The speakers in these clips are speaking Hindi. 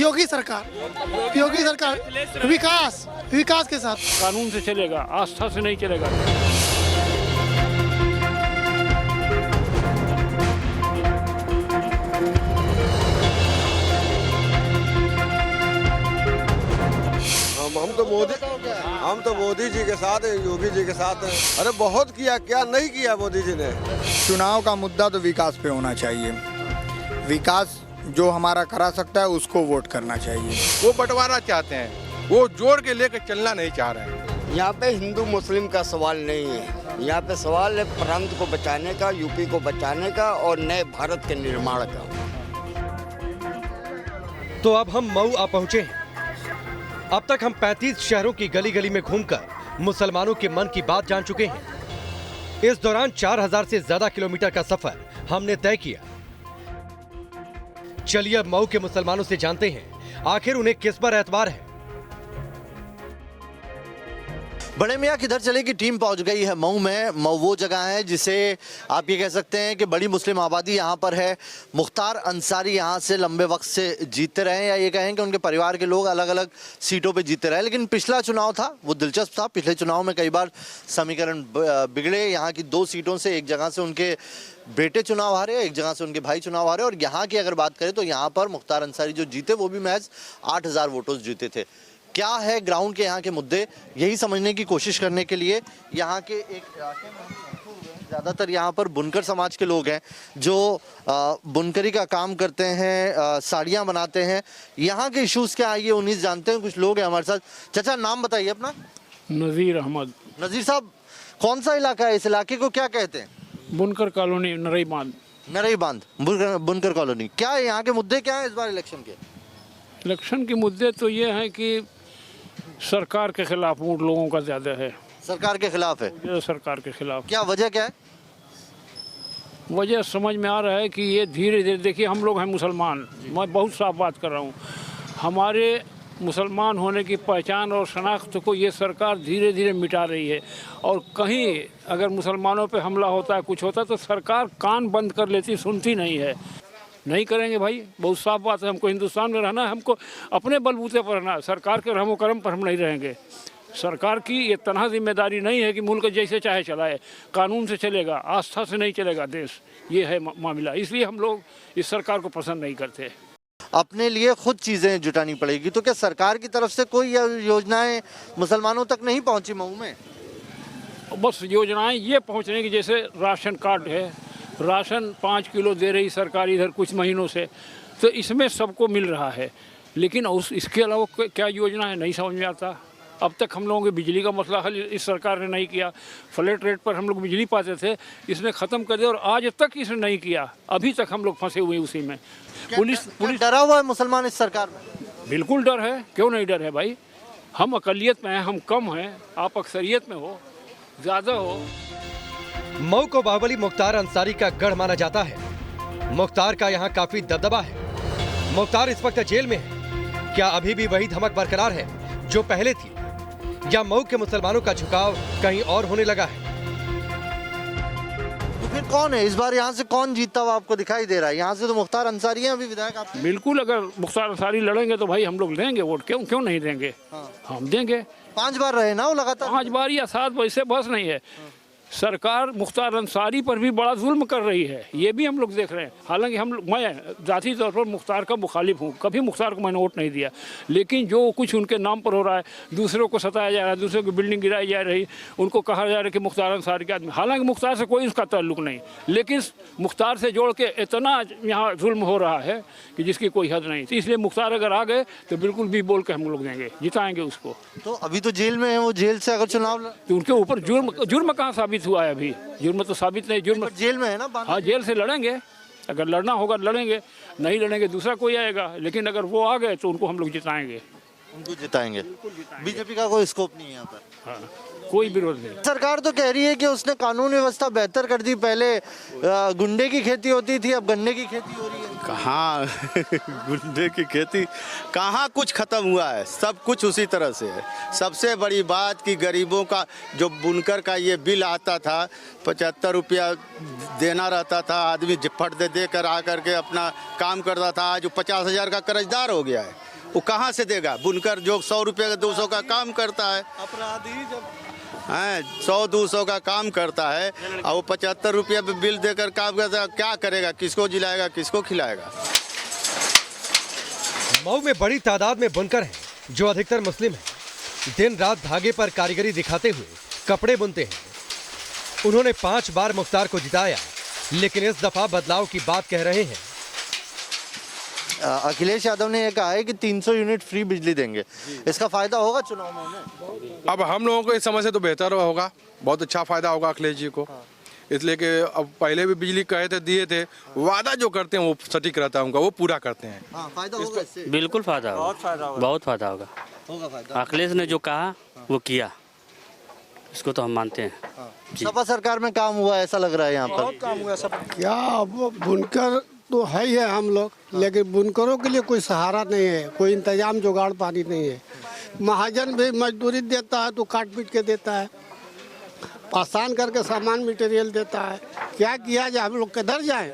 योगी सरकार विकास के साथ। कानून से चलेगा, आस्था से नहीं चलेगा। हम तो मोदी जी के साथ हैं, योगी जी के साथ हैं। अरे बहुत किया, क्या नहीं किया मोदी जी ने। चुनाव का मुद्दा तो विकास पे होना चाहिए। विकास जो हमारा करा सकता है उसको वोट करना चाहिए। वो बंटवारा चाहते हैं, वो जोड़ के लेकर चलना नहीं चाह रहे हैं। यहाँ पे हिंदू मुस्लिम का सवाल नहीं है, यहाँ पे सवाल है प्रांत को बचाने का, यूपी को बचाने का और नए भारत के निर्माण का। तो अब हम मऊ आ पहुंचे हैं। अब तक हम 35 शहरों की गली गली में घूमकर मुसलमानों के मन की बात जान चुके हैं। इस दौरान 4000 से ज्यादा किलोमीटर का सफर हमने तय किया। चलिए अब मऊ के मुसलमानों से जानते हैं आखिर उन्हें किस पर एतबार है। बड़े मियाँ किधर चले की टीम पहुंच गई है मऊ में। मऊ वो जगह है जिसे आप ये कह सकते हैं कि बड़ी मुस्लिम आबादी यहाँ पर है। मुख्तार अंसारी यहाँ से लंबे वक्त से जीतते रहे, या ये कहें कि उनके परिवार के लोग अलग अलग सीटों पे जीतते रहे। लेकिन पिछला चुनाव था वो दिलचस्प था। पिछले चुनाव में कई बार समीकरण बिगड़े। यहाँ की 2 सीटों से एक जगह से उनके बेटे चुनाव हारे, एक जगह से उनके भाई चुनाव हारे। और यहाँ की अगर बात करें तो यहाँ पर मुख्तार अंसारी जो जीते वो भी महज 8000 वोटों से जीते थे। क्या है ग्राउंड के यहाँ के मुद्दे, यही समझने की कोशिश करने के लिए यहाँ के एक ज़्यादातर यहाँ पर बुनकर समाज के लोग हैं जो बुनकरी का काम करते हैं, साड़ियाँ बनाते हैं। यहाँ के इश्यूज़ क्या है ये उन्हीं जानते हैं। कुछ लोग हैं हमारे साथ। चाचा नाम बताइए अपना। नज़ीर अहमद। नज़ीर साहब, कौन सा इलाका है? इस इलाके को क्या कहते हैं? बुनकर कॉलोनी, नरई बांध। नरई बांध, बुनकर कॉलोनी। क्या है यहाँ के मुद्दे, क्या है इस बार इलेक्शन के? इलेक्शन के मुद्दे तो ये हैं कि सरकार के खिलाफ वोट लोगों का ज़्यादा है। सरकार के खिलाफ है? सरकार के खिलाफ। क्या वजह क्या है? वजह समझ में आ रहा है कि ये धीरे धीरे, देखिए हम लोग हैं मुसलमान, मैं बहुत साफ बात कर रहा हूँ, हमारे मुसलमान होने की पहचान और शनाख्त को ये सरकार धीरे धीरे मिटा रही है। और कहीं अगर मुसलमानों पे हमला होता है, कुछ होता है, तो सरकार कान बंद कर लेती, सुनती नहीं है। नहीं करेंगे भाई, बहुत साफ बात है। हमको हिंदुस्तान में रहना है, हमको अपने बलबूते पर रहना है। सरकार के रहमो करम पर हम नहीं रहेंगे। सरकार की ये तनहा जिम्मेदारी नहीं है कि मुल्क जैसे चाहे चलाए। कानून से चलेगा, आस्था से नहीं चलेगा देश। ये है मामला। इसलिए हम लोग इस सरकार को पसंद नहीं करते। अपने लिए खुद चीज़ें जुटानी पड़ेगी। तो क्या सरकार की तरफ से कोई योजनाएं मुसलमानों तक नहीं पहुंची मऊ में? बस योजनाएं ये पहुंचने की, जैसे राशन कार्ड है, राशन 5 किलो दे रही सरकार इधर कुछ महीनों से, तो इसमें सबको मिल रहा है। लेकिन इसके अलावा क्या योजना है नहीं समझ में आता। अब तक हम लोगों के बिजली का मसला हल इस सरकार ने नहीं किया। फ्लैट रेट पर हम लोग बिजली पाते थे, इसने ख़त्म कर दिया और आज तक इसने नहीं किया। अभी तक हम लोग फंसे हुए उसी में। पुलिस डरा हुआ है मुसलमान इस सरकार में? बिल्कुल डर है, क्यों नहीं डर है भाई। हम अकलियत में हैं, हम कम हैं, आप अक्सरियत में हो, ज़्यादा हो। मऊ को बाहुबली मुख्तार अंसारी का गढ़ माना जाता है। मुख्तार का यहाँ काफी दबदबा है। मुख्तार इस वक्त जेल में है। क्या अभी भी वही धमक बरकरार है जो पहले थी, या मऊ के मुसलमानों का झुकाव कहीं और होने लगा है? तो फिर कौन है इस बार यहाँ से, कौन जीतता हुआ आपको दिखाई दे रहा है? यहाँ से तो मुख्तार अंसारी हैं अभी विधायक। आप बिल्कुल, अगर मुख्तार अंसारी लड़ेंगे तो भाई हम लोग देंगे वोट। क्यों नहीं देंगे? हम देंगे। 5 बार रहे ना वो लगातार? 5 बार या 7 बार, इससे बस नहीं है। सरकार मुख्तार अंसारी पर भी बड़ा जुल्म कर रही है, ये भी हम लोग देख रहे हैं। हालांकि मैं ज़ाती तौर पर मुख्तार का मुखालिफ हूँ, कभी मुख्तार को मैंने वोट नहीं दिया। लेकिन जो कुछ उनके नाम पर हो रहा है, दूसरों को सताया जा रहा है, दूसरों की बिल्डिंग गिराई जा रही, उनको कहा जा रहा है कि मुख्तार अंसारी के आदमी। हालांकि मुख्तार से कोई उसका ताल्लुक नहीं, लेकिन मुख्तार से जोड़ के इतना यहाँ जुल्म हो रहा है कि जिसकी कोई हद नहीं। तो इसलिए मुख्तार अगर आ गए तो बिल्कुल भी बोल के हम लोग देंगे, जिताएंगे उसको। तो अभी तो जेल में है वो, जेल से अगर चुनाव तो उनके ऊपर जुर्म कहाँ साबित हुआ है? अभी जुर्म तो साबित नहीं। जुर्म जेल में है ना? हाँ, जेल से लड़ेंगे। अगर लड़ना होगा लड़ेंगे, नहीं लड़ेंगे दूसरा कोई आएगा। लेकिन अगर वो आ गए तो उनको हम लोग जिताएंगे। उनको जिताएंगे। बीजेपी का कोई स्कोप नहीं है यहाँ पर? हाँ, कोई विरोध नहीं। सरकार तो कह रही है कि उसने कानून व्यवस्था बेहतर कर दी। पहले गुंडे की खेती होती थी, अब गन्ने की खेती हो रही है। कहाँ गुंडे की खेती कहाँ, कुछ खत्म हुआ है, सब कुछ उसी तरह से है। सबसे बड़ी बात कि गरीबों का जो बुनकर का ये बिल आता था, 75 रुपया देना रहता था, आदमी फट दे कर आ करके अपना काम करता था। आज 50,000 का कर्जदार हो गया है। वो कहाँ से देगा? बुनकर जो 100 रुपये का 200 का काम करता है, अपराधी जब 100-200 का काम करता है और वो 75 रुपये बिल देकर काम करता है, क्या करेगा? किसको जिलाएगा, किसको खिलाएगा? मऊ में बड़ी तादाद में बुनकर हैं जो अधिकतर मुस्लिम हैं। दिन रात धागे पर कारीगरी दिखाते हुए कपड़े बुनते हैं। उन्होंने 5 बार मुख्तार को जिताया, लेकिन इस दफा बदलाव की बात कह रहे हैं। अखिलेश यादव ने यह कहा है कि 300 यूनिट फ्री बिजली देंगे, इसका फायदा होगा चुनाव में उन्हें? अब हम लोगों को इस समय से तो बेहतर होगा, बहुत अच्छा फायदा होगा अखिलेश जी को। इसलिए कि अब पहले भी बिजली कहे थे, दिए थे, वादा जो करते हैं वो सटीक रहता है उनका, वो पूरा करते हैं। फायदा होगा इससे? बिल्कुल फायदा होगा, बहुत फायदा होगा। अखिलेश ने जो कहा वो किया, इसको तो हम मानते हैं। सपा सरकार में काम हुआ ऐसा लग रहा है यहाँ पर? काम हुआ सब क्या? अब बुनकर तो है ही है हम लोग, लेकिन बुनकरों के लिए कोई सहारा नहीं है, कोई इंतजाम जुगाड़ पानी नहीं है। महाजन भी मजदूरी देता है तो काट पीट के देता है, आसान करके सामान मटेरियल देता है। क्या किया जाए? हम लोग किधर जाएं?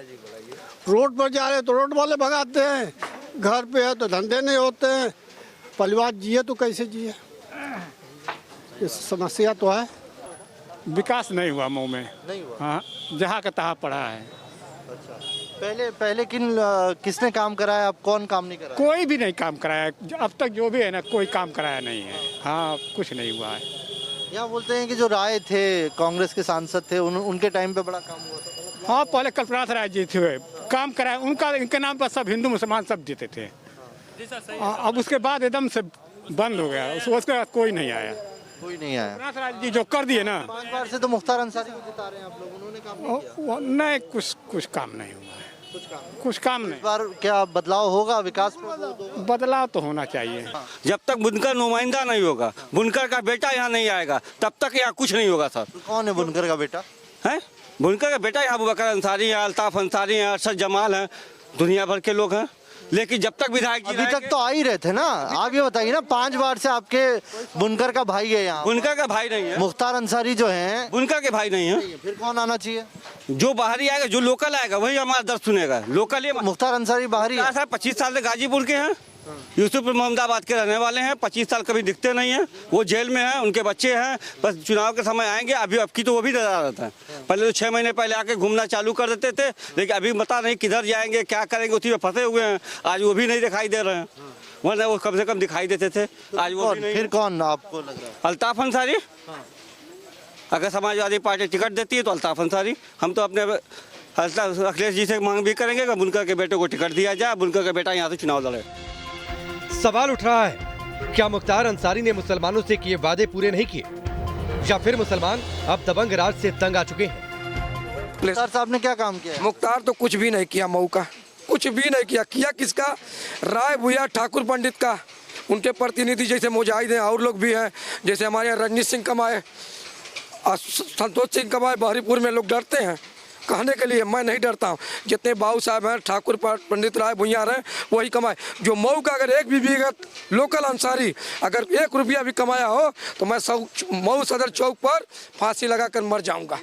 रोड पर जा रहे हैं तो रोड वाले भगाते हैं, घर पे है तो धंधे नहीं होते हैं, परिवार जिए तो कैसे जिए? ये समस्या तो है। विकास नहीं हुआ मऊ में, नहीं हुआ। हाँ, जहाँ का तहाँ पड़ा है। अच्छा, पहले किसने काम कराया? अब कौन काम नहीं कराया? कोई भी नहीं काम कराया अब तक, जो भी है ना, कोई काम कराया नहीं है। हाँ, कुछ नहीं हुआ है। यहाँ बोलते हैं कि जो राय थे, कांग्रेस के सांसद थे, उनके टाइम पे बड़ा काम हुआ था। हाँ, पहले कल्पनाथ राय जी थे, काम कराया उनका, इनके नाम पर सब हिंदू मुसलमान सब जीते थे। अब उसके बाद एकदम से बंद हो गया, उसके बाद कोई नहीं आया। कोई नहीं आया। कल्पनाथ राय जी जो कर दिए ना, 5 बार से तो मुख्तार अंसारी को जिता रहे हैं आप लोग, उन्होंने काम नहीं किया? नहीं, कुछ काम नहीं हुआ है, कुछ काम नहीं। इस बार क्या बदलाव होगा? विकास में बदलाव तो होना चाहिए। जब तक बुनकर नुमाइंदा नहीं होगा, बुनकर का बेटा यहाँ नहीं आएगा, तब तक यहाँ कुछ नहीं होगा सर। कौन है बुनकर का बेटा? है बुनकर का बेटा यहाँ अबू बकर अंसारी है, अल्ताफ अंसारी है, अरशद जमाल है, दुनिया भर के लोग हैं। लेकिन जब तक विधायक जी अभी तक तो आ ही रहे थे ना। आप ये बताइए ना, 5 बार से आपके बुनकर का भाई है यहाँ। बुनकर का भाई नहीं है, मुख्तार अंसारी जो हैं, बुनकर के भाई नहीं है। फिर कौन आना चाहिए? जो बाहरी आएगा, जो लोकल आएगा वही हमारा दर्द सुनेगा। लोकल ये मुख्तार अंसारी बाहरी है। सर 25 साल से गाजीपुर के हैं, यूसुफपुर मोहम्मदाबाद के रहने वाले हैं, 25 साल कभी दिखते नहीं हैं। वो जेल में हैं, उनके बच्चे हैं, बस चुनाव के समय आएंगे। अभी अब की तो वो भी डरा रहता है। पहले तो 6 महीने पहले आके घूमना चालू कर देते थे, लेकिन अभी पता नहीं किधर जाएंगे, क्या करेंगे, उसी में फंसे हुए हैं। आज वो भी नहीं दिखाई दे रहे हैं, वरना वो कम से कम दिखाई देते थे। आज वो भी नहीं। फिर कौन आपको लग रहा है? अल्ताफ अंसारी। अगर समाजवादी पार्टी टिकट देती है तो अल्ताफ अंसारी। हम तो अपने अखिलेश जी से मांग भी करेंगे कि बुनकर के बेटे को टिकट दिया जाए, बुनकर का बेटा यहाँ से चुनाव लड़े। सवाल उठ रहा है, क्या मुख्तार अंसारी ने मुसलमानों से किए वादे पूरे नहीं किए, या फिर मुसलमान अब दबंग राज से तंग आ चुके हैं? मुख्तार साहब ने क्या काम किया? मुख्तार तो कुछ भी नहीं किया, मऊ का कुछ भी नहीं किया। किया किसका? राय भूया ठाकुर पंडित का, उनके प्रतिनिधि जैसे मुजाहिद हैं और लोग भी हैं, जैसे हमारे यहाँ रजनीश सिंह कमाए, संतोष सिंह कमाए। बहरीपुर में लोग डरते हैं कहने के लिए, मैं नहीं डरता हूँ। जितने बाबू साहब हैं, ठाकुर पंडित राय भूया हैं, वही कमाए। जो मऊ का अगर एक भी विगत लोकल अंसारी अगर 1 रुपया भी कमाया हो तो मैं मऊ सदर चौक पर फांसी लगाकर मर जाऊंगा,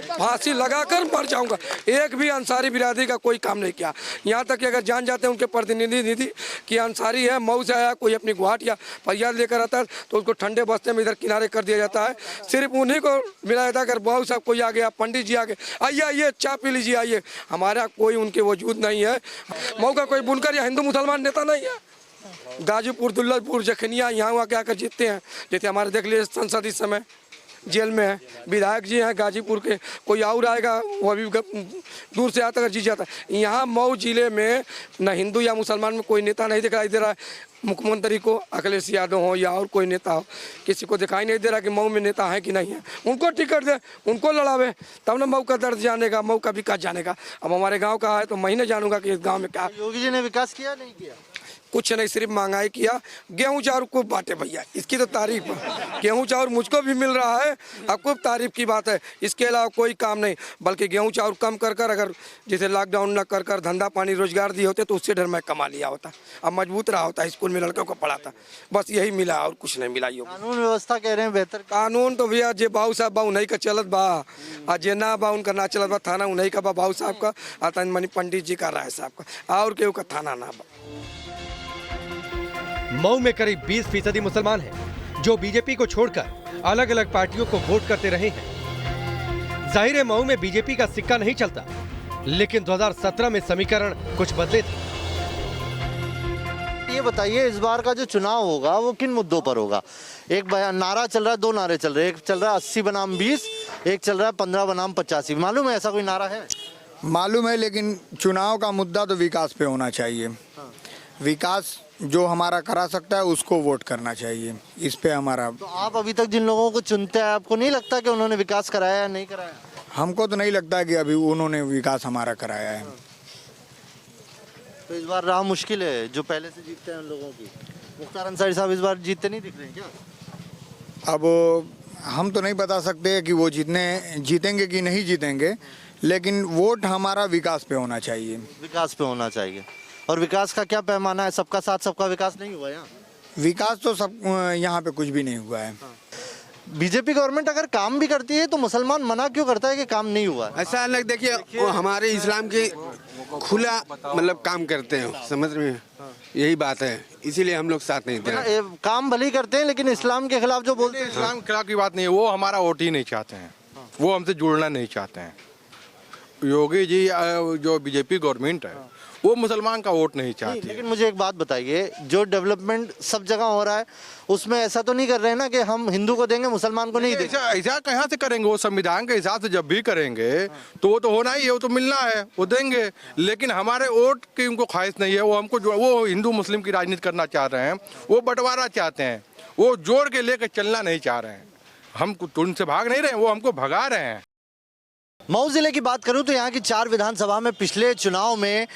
फांसी लगाकर मर जाऊंगा। एक भी अंसारी बिरादरी का कोई काम नहीं किया। यहाँ तक कि अगर जान जाते हैं उनके प्रतिनिधि कि अंसारी है, मऊ से आया, कोई अपनी गुहाट या फरियाद लेकर आता है तो उसको ठंडे बस्ते में इधर किनारे कर दिया जाता है। सिर्फ उन्हीं को मिला जाता है। अगर बाबू साहब कोई आ गया, पंडित जी आ गए, आइए आइए चाय पी लीजिए, आइए, हमारा कोई उनके वजूद नहीं है। मऊ का कोई बुनकर या हिंदू मुसलमान नेता नहीं है। गाजीपुर, दुल्लभपुर, जखनिया यहाँ आके आकर जीतते हैं। जैसे हमारे देख लीजिए संसद इस समय जेल में है, विधायक जी हैं गाजीपुर के, कोई और आएगा वो भी दूर से आता जीत जाता है। यहाँ मऊ जिले में न हिंदू या मुसलमान में कोई नेता नहीं दिखाई दे रहा है। मुख्यमंत्री को अखिलेश यादव हो या और कोई नेता हो, किसी को दिखाई नहीं दे रहा कि मऊ में नेता है कि नहीं है। उनको टिकट दे, उनको लड़ावे, तब ना मऊ का दर्द जानेगा, मऊ का विकास जानेगा। अब हमारे गाँव का है तो मैं नहीं जानूंगा कि इस गाँव में क्या। योगी जी ने विकास किया नहीं किया? कुछ नहीं, सिर्फ महंगाई किया। गेहूं चाउर को बांटे भैया, इसकी तो तारीफ है। गेहूं चाउर मुझको भी मिल रहा है, अब खूब तारीफ की बात है। इसके अलावा कोई काम नहीं, बल्कि गेहूं चाउर कम कर कर, अगर जैसे लॉकडाउन न कर कर धंधा पानी रोजगार दिए होते तो उससे डर मैं कमा लिया होता, अब मजबूत रहा होता, स्कूल में लड़कों को पढ़ाता। बस यही मिला और कुछ नहीं मिला। कानून व्यवस्था कह रहे हैं बेहतर। कानून तो भैया जे बाबू साहब बा उन्हीं का चलत बा, और जे ना बा उनका ना चलत बा। थाना उन्हीं का बा, बाबू साहब का, और मनी पंडित जी का, राय साहब का, और केहू का थाना ना बा। मऊ में करीब 20% मुसलमान हैं, जो बीजेपी को छोड़कर अलग अलग पार्टियों को वोट करते रहे हैं। जाहिर है मऊ में बीजेपी का सिक्का नहीं चलता, लेकिन 2017 में समीकरण कुछ बदले थे। ये बताइए, इस बार का जो चुनाव होगा वो किन मुद्दों पर होगा? एक नारा चल रहा है, दो नारे चल रहे हैं। एक चल रहा है 80 बनाम 20, एक चल रहा है 15 बनाम 85। मालूम है ऐसा कोई नारा है? मालूम है, लेकिन चुनाव का मुद्दा तो विकास पे होना चाहिए। विकास जो हमारा करा सकता है उसको वोट करना चाहिए, इस पे हमारा। तो आप अभी तक जिन लोगों को चुनते हैं, आपको नहीं लगता कि उन्होंने विकास कराया या नहीं कराया? हमको तो नहीं लगता कि अभी उन्होंने विकास हमारा कराया है। तो इस बार राह मुश्किल है जो पहले से जीतते हैं उन लोगों की। मुख्तार अंसारी साहब इस बार जीतते नहीं दिख रहे हैं क्या? अब हम तो नहीं बता सकते कि वो जीतेंगे कि नहीं जीतेंगे, लेकिन वोट हमारा विकास पे होना चाहिए। विकास पे होना चाहिए। और विकास का क्या पैमाना है? सबका साथ सबका विकास नहीं हुआ यहाँ? विकास तो सब यहाँ पे कुछ भी नहीं हुआ है। बीजेपी गवर्नमेंट अगर काम भी करती है तो मुसलमान मना क्यों करता है कि काम नहीं हुआ? ऐसा अलग देखिए, वो हमारे इस्लाम के खुला मतलब काम करते हैं, समझ में, यही बात है, इसीलिए हम लोग साथ नहीं देते। काम भले ही करते हैं लेकिन इस्लाम के खिलाफ जो बोलते हैं। इस्लाम के खिलाफ की बात नहीं है, वो हमारा वोट ही नहीं चाहते हैं, वो हमसे जुड़ना नहीं चाहते हैं। योगी जी जो बीजेपी गवर्नमेंट है वो मुसलमान का वोट नहीं चाहती। लेकिन मुझे एक बात बताइए, जो डेवलपमेंन सब जगह हो रहा है उसमें ऐसा तो नहीं कर रहे हैं ना कि हम हिंदू को देंगे मुसलमान को नहीं देंगे? ऐसा कहाँ से करेंगे? वो संविधान के हिसाब से जब भी करेंगे तो वो तो होना ही है, वो तो मिलना है, वो देंगे। लेकिन हमारे वोट की उनको ख्वाहिश नहीं है। वो हमको वो हिंदू मुस्लिम की राजनीति करना चाह रहे हैं, वो बंटवारा चाहते हैं, वो जोड़ के लेकर चलना नहीं चाह रहे हैं। हम उनसे भाग नहीं रहे हैं, वो हमको भगा रहे हैं। मऊ जिले की बात करूं तो यहाँ की 4 विधानसभा में पिछले चुनाव में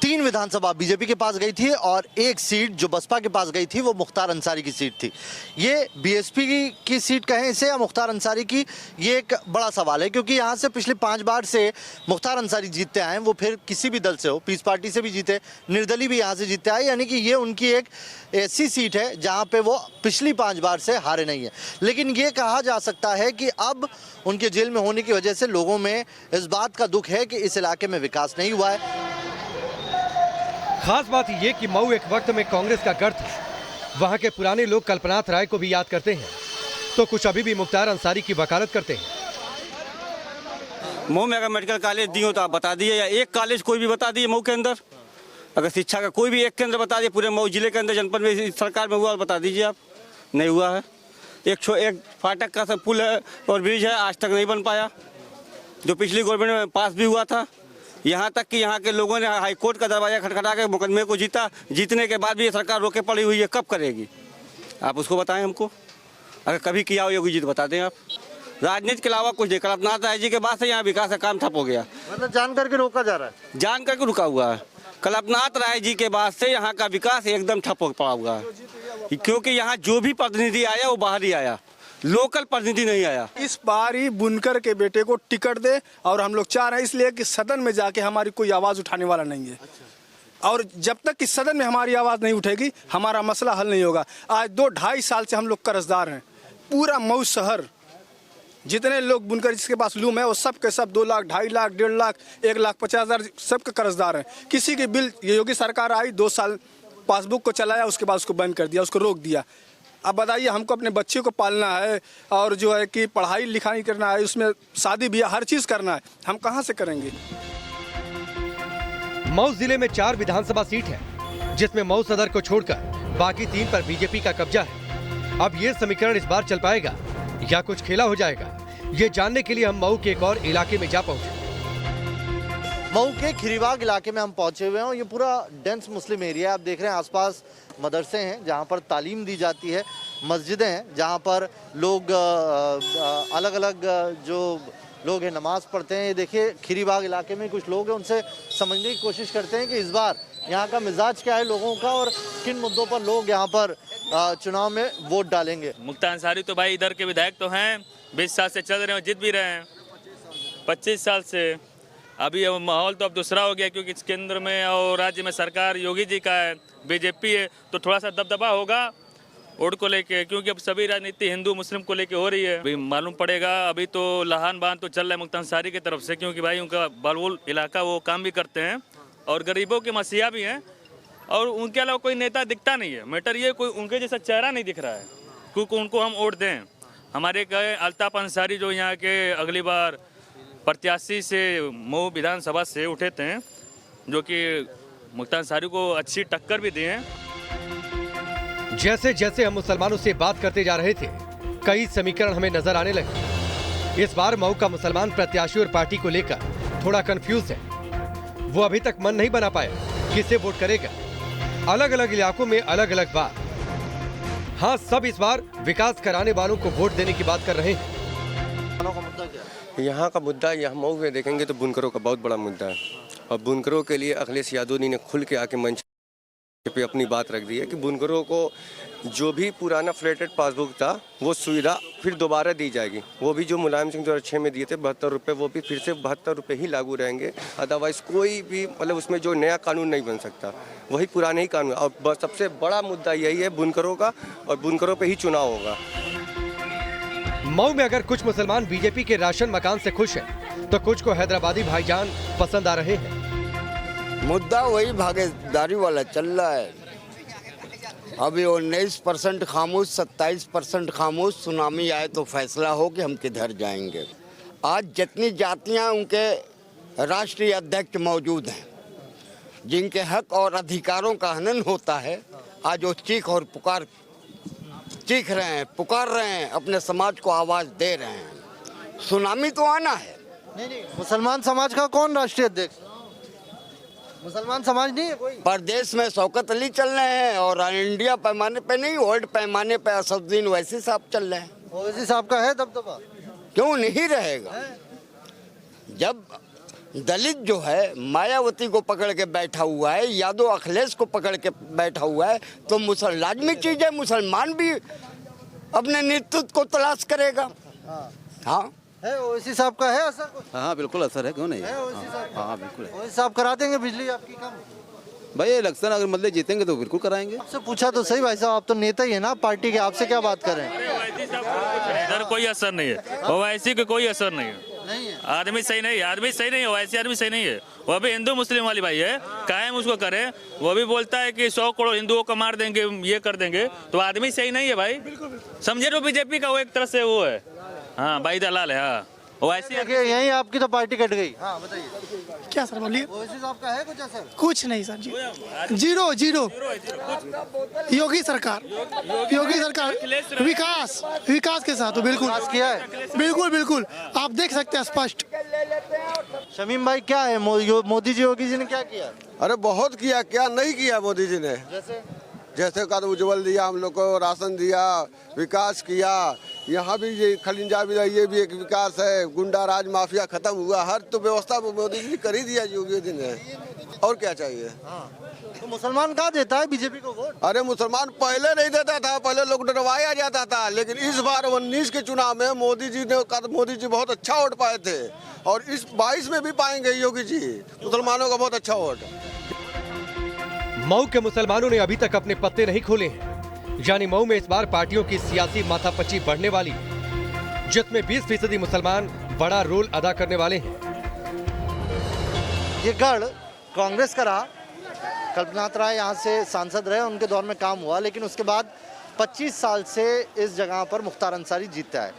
3 विधानसभा बीजेपी के पास गई थी और 1 सीट जो बसपा के पास गई थी वो मुख्तार अंसारी की सीट थी। ये बीएसपी की सीट कहें इसे या मुख्तार अंसारी की, ये एक बड़ा सवाल है, क्योंकि यहाँ से पिछले 5 बार से मुख्तार अंसारी जीतते आए। वो फिर किसी भी दल से हो, पीस पार्टी से भी जीते, निर्दलीय भी यहाँ से जीतते आए, यानी कि ये उनकी एक ऐसी सीट है जहाँ पे वो पिछली 5 बार से हारे नहीं है। लेकिन ये कहा जा सकता है कि अब उनके जेल में होने की वजह से लोगों में इस बात का दुख है कि इस इलाके में विकास नहीं हुआ है। खास बात यह कि मऊ एक वक्त में कांग्रेस का गढ़ था। वहां के पुराने लोग कल्पनाथ राय को भी याद करते हैं, तो कुछ अभी भी मुख्तार अंसारी की वकालत करते हैं। मऊ में अगर मेडिकल कॉलेज दी हो तो आप बता दिए, या एक कॉलेज कोई भी बता दिए मऊ के अंदर। अगर शिक्षा का कोई भी एक केंद्र बता दिए पूरे मऊ जिले के अंदर, जनपद में, सरकार में हुआ बता दीजिए आप। नहीं हुआ है। एक फाटक का सब पुल है और ब्रिज है, आज तक नहीं बन पाया, जो पिछली गवर्नमेंट में पास भी हुआ था। यहाँ तक कि यहाँ के लोगों ने हाई कोर्ट का दरवाजा खटखटा के मुकदमे को जीता। जीतने के बाद भी ये सरकार रोके पड़ी हुई है, कब करेगी आप उसको बताएं हमको। अगर कभी किया हो योगी जी तो बता दें आप। राजनीति के अलावा कुछ नहीं। कल्पनाथ राय जी के बाद से यहाँ विकास का काम ठप हो गया। मतलब जान करके रोका जा रहा है? जान करके रुका हुआ है। कल्पनाथ राय जी के बाद से यहाँ का विकास एकदम ठप हो पड़ा हुआ है, क्योंकि यहाँ जो भी प्रतिनिधि आया वो बाहर ही आया, लोकल प्रतिनिधि नहीं आया। इस बार ही बुनकर के बेटे को टिकट दे, और हम लोग चाह रहे हैं इसलिए कि सदन में जाके हमारी कोई आवाज़ उठाने वाला नहीं है। और जब तक कि सदन में हमारी आवाज़ नहीं उठेगी हमारा मसला हल नहीं होगा। आज 2-2.5 साल से हम लोग कर्जदार हैं। पूरा मऊ शहर जितने लोग बुनकर जिसके पास लूम है वो सब के सब 2 लाख, 2.5 लाख, 1.5 लाख, 1,50,000 सबके कर्जदार हैं। किसी के बिल, योगी सरकार आई 2 साल पासबुक को चलाया, उसके बाद उसको बंद कर दिया, उसको रोक दिया। अब बताइए, हमको अपने बच्चे को पालना है और जो है कि पढ़ाई लिखाई करना है, उसमें शादी ब्याह हर चीज़ करना है, हम कहाँ से करेंगे? मऊ जिले में 4 विधानसभा सीट है, जिसमें मऊ सदर को छोड़कर बाकी 3 पर बीजेपी का कब्जा है। अब ये समीकरण इस बार चल पाएगा या कुछ खेला हो जाएगा, ये जानने के लिए हम मऊ के एक और इलाके में जा पहुंचे। मऊ के खिरीबाग इलाके में हम पहुंचे हुए हैं और ये पूरा डेंस मुस्लिम एरिया है। आप देख रहे हैं आसपास मदरसे हैं जहां पर तालीम दी जाती है, मस्जिदें हैं जहां पर लोग अलग अलग जो लोग हैं नमाज पढ़ते हैं। ये देखिए खिरीबाग इलाके में कुछ लोग हैं, उनसे समझने की कोशिश करते हैं कि इस बार यहाँ का मिजाज क्या है लोगों का और किन मुद्दों पर लोग यहाँ पर चुनाव में वोट डालेंगे। मुख्तार अंसारी तो भाई इधर के विधायक तो हैं, 20 साल से चल रहे हैं, जीत भी रहे हैं 25 साल से। अभी माहौल तो अब दूसरा हो गया, क्योंकि केंद्र में और राज्य में सरकार योगी जी का है, बीजेपी है, तो थोड़ा सा दबदबा होगा वोट को लेके, क्योंकि अब सभी राजनीति हिंदू मुस्लिम को लेके हो रही है। अभी मालूम पड़ेगा। अभी तो लहान बांध तो चल रहा है मुख्तार अंसारी की तरफ से, क्योंकि भाई उनका बलवुल इलाका वो काम भी करते हैं और गरीबों के मसीहा भी हैं। और उनके अलावा कोई नेता दिखता नहीं है। मैटर ये कोई उनके जैसा चेहरा नहीं दिख रहा है क्योंकि उनको हम वोट दें। हमारे कहे अल्ताफ अंसारी जो यहाँ के अगली बार प्रत्याशी से मऊ विधानसभा से उठे थे, जो कि मुख्तार अंसारी को अच्छी टक्कर भी दी है। जैसे जैसे हम मुसलमानों से बात करते जा रहे थे, कई समीकरण हमें नजर आने लगे। इस बार मऊ का मुसलमान प्रत्याशी और पार्टी को लेकर थोड़ा कंफ्यूज है। वो अभी तक मन नहीं बना पाया किसे वोट करेगा। अलग अलग इलाकों में अलग अलग बात। हाँ, सब इस बार विकास कराने वालों को वोट देने की बात कर रहे हैं। यहाँ का मुद्दा, यहाँ मऊ में देखेंगे तो बुनकरों का बहुत बड़ा मुद्दा है और बुनकरों के लिए अखिलेश यादव ने खुल के आके मंच पे अपनी बात रख दी है कि बुनकरों को जो भी पुराना फ्लैटेड पासबुक था वो सुविधा फिर दोबारा दी जाएगी। वो भी जो मुलायम सिंह 2006 में दिए थे 72 रुपये, वो भी फिर से 72 रुपये ही लागू रहेंगे। अदरवाइज कोई भी मतलब उसमें जो नया कानून नहीं बन सकता, वही पुराने ही कानून। और सबसे बड़ा मुद्दा यही है बुनकरों का, और बुनकरों पर ही चुनाव होगा। मऊ में अगर कुछ मुसलमान बीजेपी के राशन मकान से खुश हैं, तो कुछ को हैदराबादी भाईजान पसंद आ रहे हैं। मुद्दा वही भागीदारी वाला चल रहा है। अभी 19% खामोश, 27% खामोश। सुनामी आए तो फैसला हो कि हम किधर जाएंगे। आज जितनी जातियां उनके राष्ट्रीय अध्यक्ष मौजूद हैं, जिनके हक और अधिकारों का हनन होता है, आज वो चीख रहे हैं, पुकार रहे हैं, अपने समाज को आवाज दे रहे हैं। सुनामी तो आना है। नहीं, मुसलमान समाज का कौन राष्ट्रीय अध्यक्ष? मुसलमान समाज नहीं है कोई। प्रदेश में शौकत अली चल रहे हैं और इंडिया पैमाने पे नहीं, वर्ल्ड पैमाने पे असदुद्दीन ओवैसी साहब चल रहे हैं। ओवैसी साहब का है दबदबा? क्यों नहीं रहेगा? जब दलित जो है मायावती को पकड़ के बैठा हुआ है, यादव अखिलेश को पकड़ के बैठा हुआ है, तो लाजमी चीज है मुसलमान भी अपने नेतृत्व को तलाश करेगा। हाँ है, ओवैसी साहब का है असर कुछ? हाँ बिल्कुल असर है, क्यों नहीं है? हाँ बिल्कुल। ओवैसी साहब करा देंगे बिजली आपकी कम? भाई इलेक्शन अगर मतलब जीतेंगे तो बिल्कुल कराएंगे। आपसे पूछा तो सही भाई साहब, आप तो नेता ही है ना पार्टी के, आपसे क्या बात करें? इधर कोई असर नहीं है, ओवैसी का कोई असर नहीं है। आदमी सही नहीं है, आदमी सही नहीं है, ओवैसी आदमी सही नहीं है। वो भी हिंदू मुस्लिम वाली भाई है, कायम उसको करे। वो भी बोलता है कि 100 करोड़ हिंदुओं को मार देंगे, ये कर देंगे, तो आदमी सही नहीं है भाई। समझे तो बीजेपी का वो एक तरह से वो है। हाँ भाई दलाल है। हाँ ओवैसी यही आपकी तो पार्टी कट गई। हाँ बताइए क्या सर बोलिए। ओवैसी साहब का है कुछ असर? कुछ नहीं सर जी, जीरो। योगी सरकार विकास के साथ बिल्कुल किया है। बिल्कुल आप देख सकते हैं स्पष्ट। शमीम भाई क्या है मोदी जी योगी जी ने क्या किया? अरे बहुत किया, क्या नहीं किया मोदी जी ने। जैसे का उज्जवल दिया, हम लोग को राशन दिया, विकास किया। यहाँ भी ये खलिंजा भी, ये भी एक विकास है। गुंडा राज माफिया खत्म हुआ, हर तो व्यवस्था मोदी जी कर ही दिया योगी जी ने। और क्या चाहिए? तो मुसलमान कहाँ देता है बीजेपी को वोट? अरे मुसलमान पहले नहीं देता था, पहले लोग डरवाया जाता था, लेकिन इस बार 19 के चुनाव में मोदी जी बहुत अच्छा वोट पाए थे, और इस 22 में भी पाएंगे योगी जी मुसलमानों का बहुत अच्छा वोट। मऊ के मुसलमानों ने अभी तक अपने पत्ते नहीं खोले हैं। यानी मऊ में इस बार पार्टियों की सियासी माथापच्ची बढ़ने वाली है, जिसमें 20% मुसलमान बड़ा रोल अदा करने वाले हैं। ये गढ़ कांग्रेस का रहा, कल्पनाथ राय यहाँ से सांसद रहे, उनके दौर में काम हुआ, लेकिन उसके बाद 25 साल से इस जगह पर मुख्तार अंसारी जीतता है।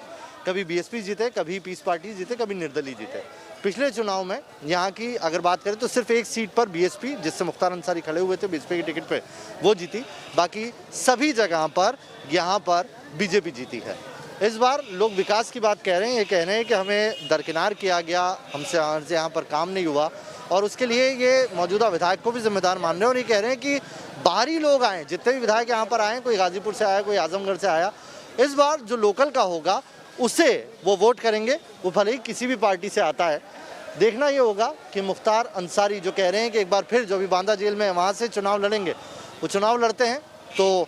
कभी बीएसपी जीते, कभी पीस पार्टी जीते, कभी निर्दलीय जीते। पिछले चुनाव में यहाँ की अगर बात करें तो सिर्फ एक सीट पर बीएसपी, जिससे मुख्तार अंसारी खड़े हुए थे बीएसपी की टिकट पे, वो जीती। बाकी सभी जगह पर यहाँ पर बीजेपी जीती है। इस बार लोग विकास की बात कह रहे हैं, ये कह रहे हैं कि हमें दरकिनार किया गया, हमसे यहाँ पर काम नहीं हुआ, और उसके लिए ये मौजूदा विधायक को भी जिम्मेदार मान रहे हैं। और ये कह रहे हैं कि बाहरी लोग आए, जितने भी विधायक यहाँ पर आए, कोई गाजीपुर से आया, कोई आजमगढ़ से आया, इस बार जो लोकल का होगा उसे वो वोट करेंगे, वो भले ही किसी भी पार्टी से आता है। देखना ये होगा कि मुख्तार अंसारी जो कह रहे हैं कि एक बार फिर जो भी बांदा जेल में है वहाँ से चुनाव लड़ेंगे, वो चुनाव लड़ते हैं तो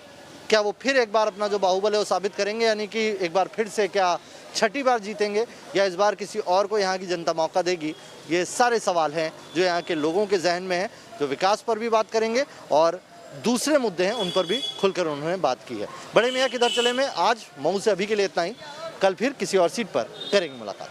क्या वो फिर एक बार अपना जो बाहुबल है वो साबित करेंगे, यानी कि एक बार फिर से क्या छठी बार जीतेंगे, या इस बार किसी और को यहाँ की जनता मौका देगी? ये सारे सवाल हैं जो यहाँ के लोगों के जहन में हैं, जो विकास पर भी बात करेंगे और दूसरे मुद्दे हैं उन पर भी खुलकर उन्होंने बात की है। बड़े मियाँ किधर चले में आज मऊ से अभी के लिए इतना ही। कल फिर किसी और सीट पर करेंगे मुलाकात।